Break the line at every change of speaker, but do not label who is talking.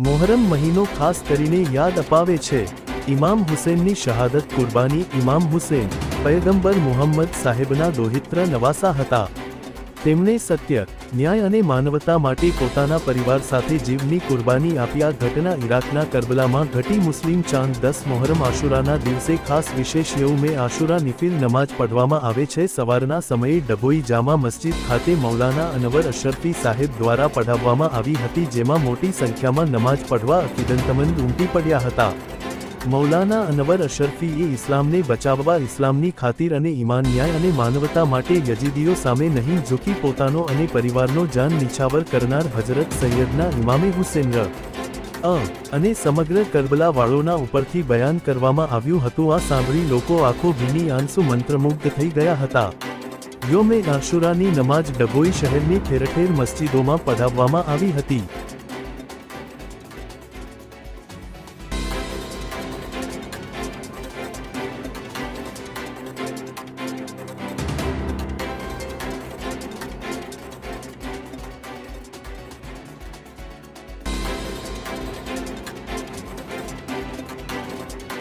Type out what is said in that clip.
મોહરમ મહિનો ખાસ કરીને યાદ અપાવે છે ઇમામ હુસેનની શહાદત કુરબાની। ઇમામ હુસેન પયગંબર મુહમ્મદ સાહેબના દોહિત્ર નવાસા હતા। તેમણે સત્ય, ન્યાય અને માનવતા માટે પોતાના પરિવાર સાથે જીવની કુરબાની આપી। આ ઘટના ઇરાકના કરબલામાં ઘટી। મુસ્લિમ ચાંદ 10 મોહરમ આશુરાના દિવસે ખાસ વિશેષ યૌમે આશુરા નિફિલ નમાજ પઢવામાં આવે છે। સવારના સમયે ડભોઈ જામા મસ્જિદ ખાતે મૌલાના અનવર અશરફી સાહેબ દ્વારા પઢાવવામાં આવી હતી, જેમાં મોટી સંખ્યામાં નમાજ પઢવા અકીદતમંદ ઉમટી પડ્યા હતા। મૌલાના અનવર અશરફીએ ઇસ્લામને બચાવવા, ઇસ્લામની ખાतिर અને ઈમાન, ન્યાય અને માનવતા માટે યજીદીઓ સામે નહીં ઝૂકી પોતાનો અને પરિવારનો જાન નિછાવર કરનાર હજરત સૈયદના ઇમામે હુસેન અને સમગ્ર કરબલા વાળોના ઉપરથી બયાન કરવામાં આવ્યું હતું। આ સાંભળી લોકો આંખો ભીની આંસુ મંત્રમુગ્ધ થઈ ગયા હતા। યૌમે આશુરાની નમાજ ડભોઈ શહેરની ઠેરઠેર મસ્જિદોમાં પઢાવવામાં આવી હતી।